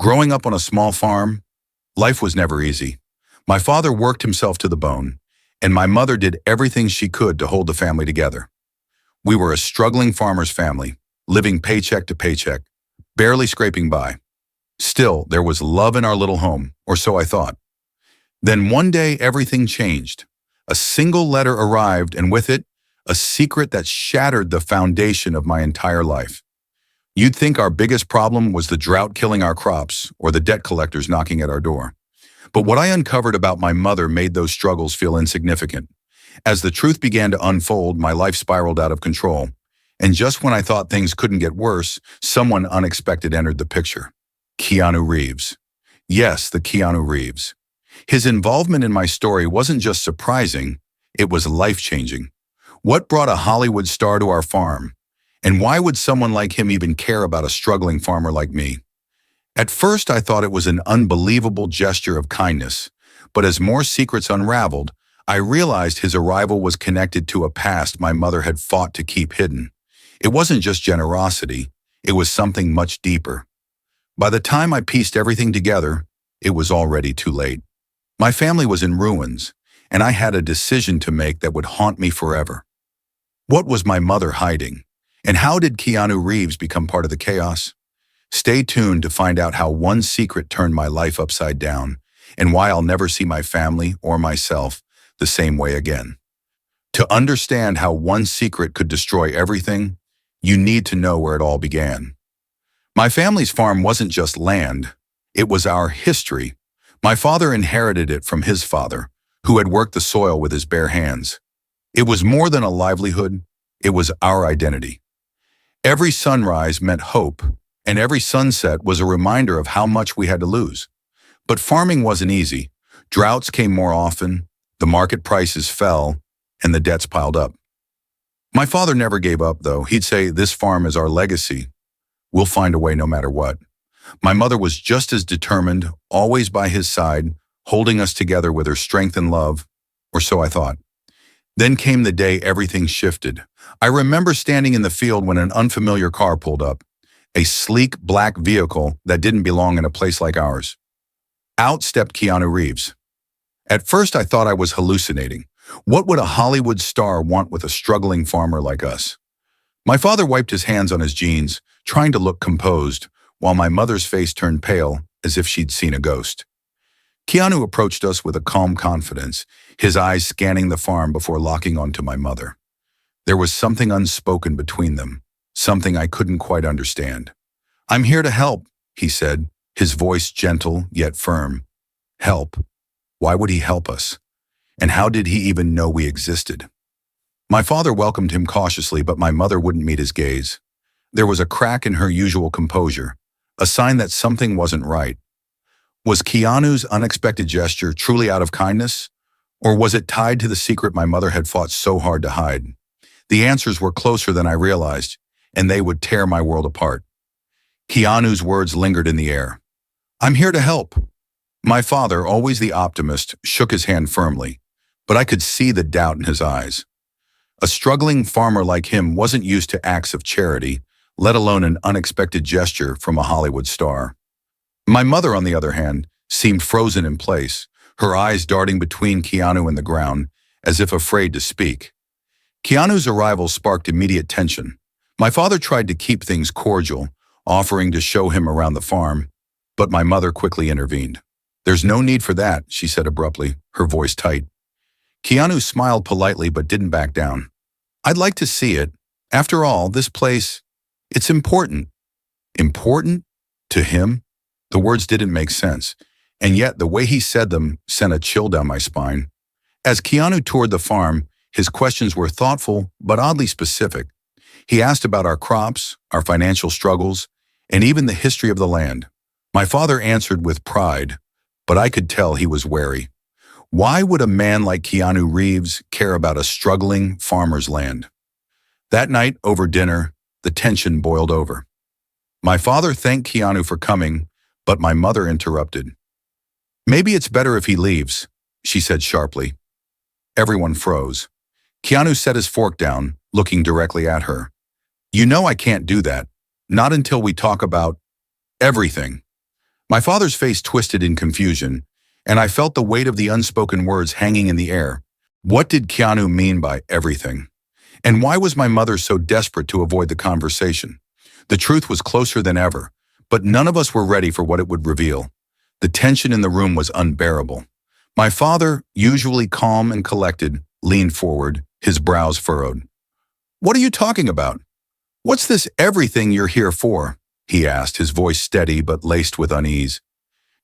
Growing up on a small farm, life was never easy. My father worked himself to the bone, and my mother did everything she could to hold the family together. We were a struggling farmer's family, living paycheck to paycheck, barely scraping by. Still, there was love in our little home, or so I thought. Then one day, everything changed. A single letter arrived, and with it, a secret that shattered the foundation of my entire life. You'd think our biggest problem was the drought killing our crops or the debt collectors knocking at our door. But what I uncovered about my mother made those struggles feel insignificant. As the truth began to unfold, my life spiraled out of control. And just when I thought things couldn't get worse, someone unexpected entered the picture. Keanu Reeves. Yes, the Keanu Reeves. His involvement in my story wasn't just surprising, it was life-changing. What brought a Hollywood star to our farm? And why would someone like him even care about a struggling farmer like me? At first, I thought it was an unbelievable gesture of kindness, but as more secrets unraveled, I realized his arrival was connected to a past my mother had fought to keep hidden. It wasn't just generosity, it was something much deeper. By the time I pieced everything together, it was already too late. My family was in ruins, and I had a decision to make that would haunt me forever. What was my mother hiding? And how did Keanu Reeves become part of the chaos? Stay tuned to find out how one secret turned my life upside down and why I'll never see my family or myself the same way again. To understand how one secret could destroy everything, you need to know where it all began. My family's farm wasn't just land, it was our history. My father inherited it from his father, who had worked the soil with his bare hands. It was more than a livelihood, it was our identity. Every sunrise meant hope, and every sunset was a reminder of how much we had to lose. But farming wasn't easy. Droughts came more often, the market prices fell, and the debts piled up. My father never gave up, though. He'd say, "This farm is our legacy. We'll find a way no matter what." My mother was just as determined, always by his side, holding us together with her strength and love, or so I thought. Then came the day everything shifted. I remember standing in the field when an unfamiliar car pulled up, a sleek black vehicle that didn't belong in a place like ours. Out stepped Keanu Reeves. At first I thought I was hallucinating. What would a Hollywood star want with a struggling farmer like us? My father wiped his hands on his jeans, trying to look composed, while my mother's face turned pale as if she'd seen a ghost. Keanu approached us with a calm confidence, his eyes scanning the farm before locking onto my mother. There was something unspoken between them, something I couldn't quite understand. "I'm here to help," he said, his voice gentle yet firm. Help? Why would he help us? And how did he even know we existed? My father welcomed him cautiously, but my mother wouldn't meet his gaze. There was a crack in her usual composure, a sign that something wasn't right. Was Keanu's unexpected gesture truly out of kindness? Or was it tied to the secret my mother had fought so hard to hide? The answers were closer than I realized, and they would tear my world apart. Keanu's words lingered in the air. "I'm here to help." My father, always the optimist, shook his hand firmly, but I could see the doubt in his eyes. A struggling farmer like him wasn't used to acts of charity, let alone an unexpected gesture from a Hollywood star. My mother, on the other hand, seemed frozen in place, her eyes darting between Keanu and the ground, as if afraid to speak. Keanu's arrival sparked immediate tension. My father tried to keep things cordial, offering to show him around the farm, but my mother quickly intervened. "There's no need for that," she said abruptly, her voice tight. Keanu smiled politely but didn't back down. "I'd like to see it. After all, this place, it's important." Important? To him? The words didn't make sense, and yet the way he said them sent a chill down my spine. As Keanu toured the farm, his questions were thoughtful but oddly specific. He asked about our crops, our financial struggles, and even the history of the land. My father answered with pride, but I could tell he was wary. Why would a man like Keanu Reeves care about a struggling farmer's land? That night, over dinner, the tension boiled over. My father thanked Keanu for coming, but my mother interrupted. "Maybe it's better if he leaves," she said sharply. Everyone froze. Keanu set his fork down, looking directly at her. "You know I can't do that. Not until we talk about everything." My father's face twisted in confusion, and I felt the weight of the unspoken words hanging in the air. What did Keanu mean by everything? And why was my mother so desperate to avoid the conversation? The truth was closer than ever, but none of us were ready for what it would reveal. The tension in the room was unbearable. My father, usually calm and collected, leaned forward, his brows furrowed. "What are you talking about? What's this everything you're here for?" he asked, his voice steady but laced with unease.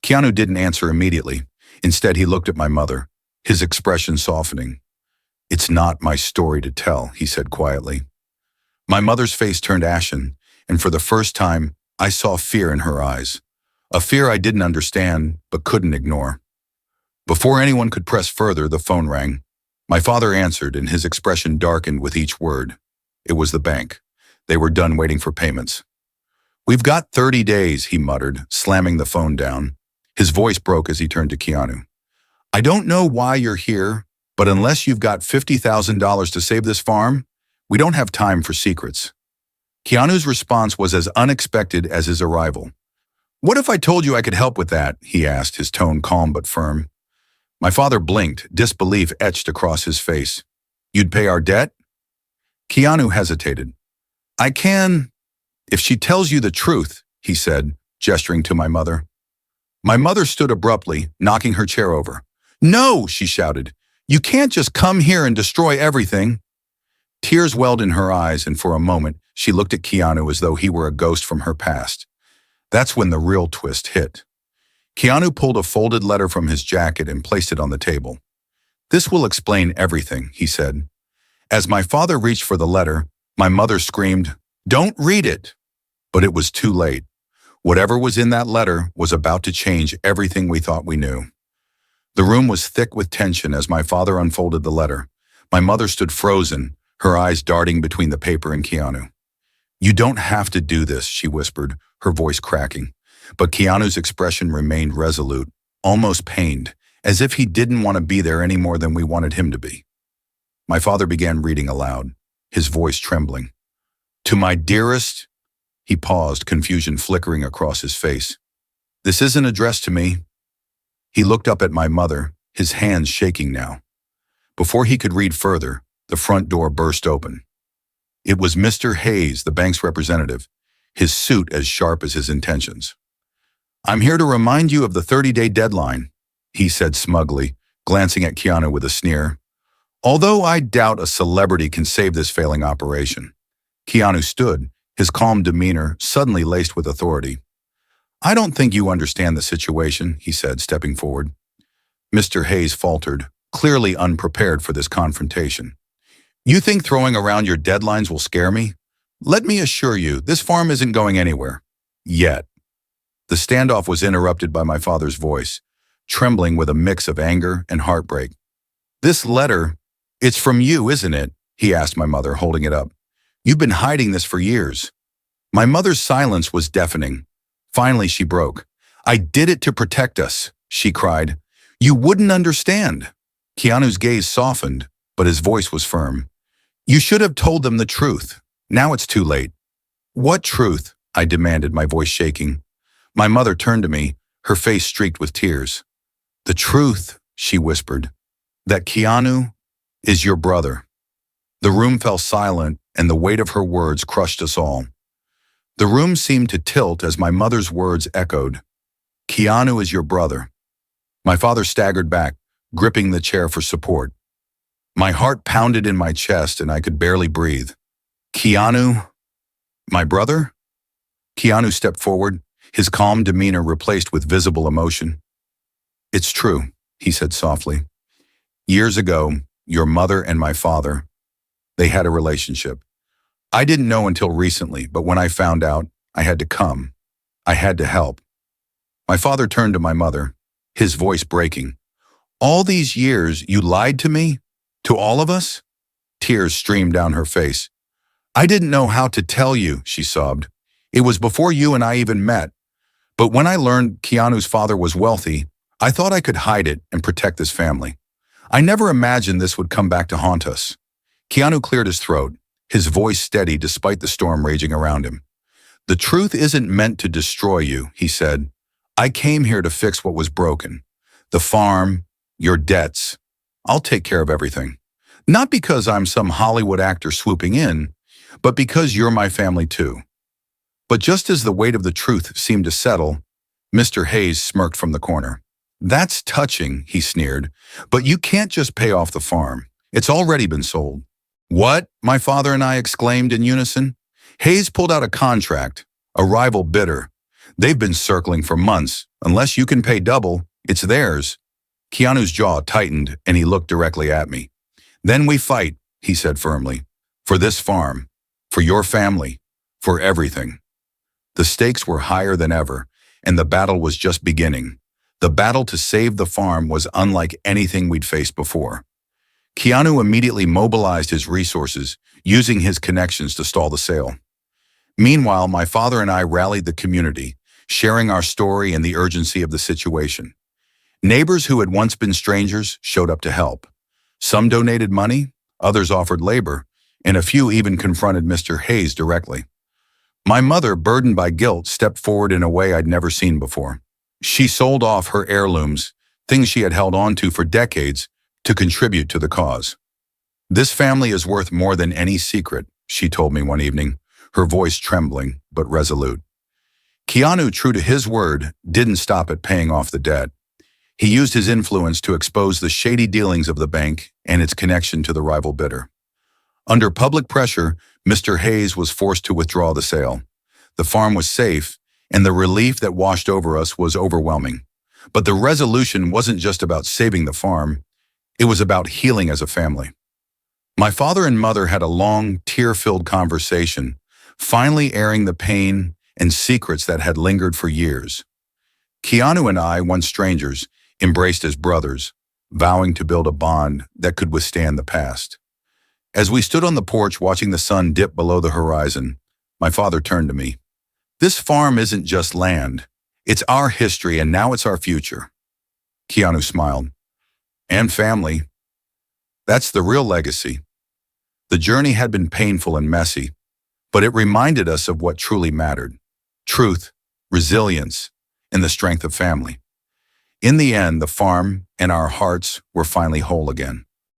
Keanu didn't answer immediately. Instead, he looked at my mother, his expression softening. "It's not my story to tell," he said quietly. My mother's face turned ashen, and for the first time, I saw fear in her eyes. A fear I didn't understand, but couldn't ignore. Before anyone could press further, the phone rang. My father answered, and his expression darkened with each word. It was the bank. They were done waiting for payments. "We've got 30 days, he muttered, slamming the phone down. His voice broke as he turned to Keanu. "I don't know why you're here, but unless you've got $50,000 to save this farm, we don't have time for secrets." Keanu's response was as unexpected as his arrival. "What if I told you I could help with that?" he asked, his tone calm but firm. My father blinked, disbelief etched across his face. "You'd pay our debt?" Keanu hesitated. "I can, if she tells you the truth," he said, gesturing to my mother. My mother stood abruptly, knocking her chair over. "No!" she shouted. "You can't just come here and destroy everything." Tears welled in her eyes, and for a moment, she looked at Keanu as though he were a ghost from her past. That's when the real twist hit. Keanu pulled a folded letter from his jacket and placed it on the table. "This will explain everything," he said. As my father reached for the letter, my mother screamed, "Don't read it!" But it was too late. Whatever was in that letter was about to change everything we thought we knew. The room was thick with tension as my father unfolded the letter. My mother stood frozen, her eyes darting between the paper and Keanu. "You don't have to do this," she whispered, her voice cracking. But Keanu's expression remained resolute, almost pained, as if he didn't want to be there any more than we wanted him to be. My father began reading aloud, his voice trembling. "To my dearest," he paused, confusion flickering across his face. "This isn't addressed to me." He looked up at my mother, his hands shaking now. Before he could read further, the front door burst open. It was Mr. Hayes, the bank's representative, his suit as sharp as his intentions. "I'm here to remind you of the 30-day deadline," he said smugly, glancing at Keanu with a sneer. "Although I doubt a celebrity can save this failing operation." Keanu stood, his calm demeanor suddenly laced with authority. "I don't think you understand the situation," he said, stepping forward. Mr. Hayes faltered, clearly unprepared for this confrontation. "You think throwing around your deadlines will scare me? Let me assure you, this farm isn't going anywhere. Yet." The standoff was interrupted by my father's voice, trembling with a mix of anger and heartbreak. "This letter, it's from you, isn't it?" he asked my mother, holding it up. "You've been hiding this for years." My mother's silence was deafening. Finally, she broke. "I did it to protect us," she cried. "You wouldn't understand." Keanu's gaze softened, but his voice was firm. "You should have told them the truth. Now it's too late." "What truth?" I demanded, my voice shaking. My mother turned to me, her face streaked with tears. "The truth," she whispered, "that Keanu is your brother." The room fell silent, and the weight of her words crushed us all. The room seemed to tilt as my mother's words echoed. "Keanu is your brother." My father staggered back, gripping the chair for support. My heart pounded in my chest, and I could barely breathe. "Keanu, my brother?" Keanu stepped forward, his calm demeanor replaced with visible emotion. "It's true," he said softly. "Years ago, your mother and my father, they had a relationship. I didn't know until recently, but when I found out, I had to come. I had to help." My father turned to my mother, his voice breaking. "All these years, you lied to me? To all of us?" Tears streamed down her face. "I didn't know how to tell you," she sobbed. "It was before you and I even met. But when I learned Keanu's father was wealthy, I thought I could hide it and protect this family. I never imagined this would come back to haunt us." Keanu cleared his throat, his voice steady despite the storm raging around him. "The truth isn't meant to destroy you," he said. I came here to fix what was broken. The farm, your debts. I'll take care of everything. Not because I'm some Hollywood actor swooping in, but because you're my family too. But just as the weight of the truth seemed to settle, Mr. Hayes smirked from the corner. That's touching, he sneered, but you can't just pay off the farm. It's already been sold. What? My father and I exclaimed in unison. Hayes pulled out a contract, a rival bidder. They've been circling for months. Unless you can pay double, it's theirs. Keanu's jaw tightened and he looked directly at me. Then we fight, he said firmly. For this farm, for your family, for everything. The stakes were higher than ever, and the battle was just beginning. The battle to save the farm was unlike anything we'd faced before. Keanu immediately mobilized his resources, using his connections to stall the sale. Meanwhile, my father and I rallied the community, sharing our story and the urgency of the situation. Neighbors who had once been strangers showed up to help. Some donated money, others offered labor, and a few even confronted Mr. Hayes directly. My mother, burdened by guilt, stepped forward in a way I'd never seen before. She sold off her heirlooms, things she had held on to for decades, to contribute to the cause. This family is worth more than any secret, she told me one evening, her voice trembling but resolute. Keanu, true to his word, didn't stop at paying off the debt. He used his influence to expose the shady dealings of the bank and its connection to the rival bidder. Under public pressure, Mr. Hayes was forced to withdraw the sale. The farm was safe, and the relief that washed over us was overwhelming. But the resolution wasn't just about saving the farm, it was about healing as a family. My father and mother had a long, tear-filled conversation, finally airing the pain and secrets that had lingered for years. Keanu and I, once strangers, embraced as brothers, vowing to build a bond that could withstand the past. As we stood on the porch watching the sun dip below the horizon, my father turned to me. This farm isn't just land. It's our history, and now it's our future. Keanu smiled. And family. That's the real legacy. The journey had been painful and messy, but it reminded us of what truly mattered. Truth, resilience, and the strength of family. In the end, the farm and our hearts were finally whole again.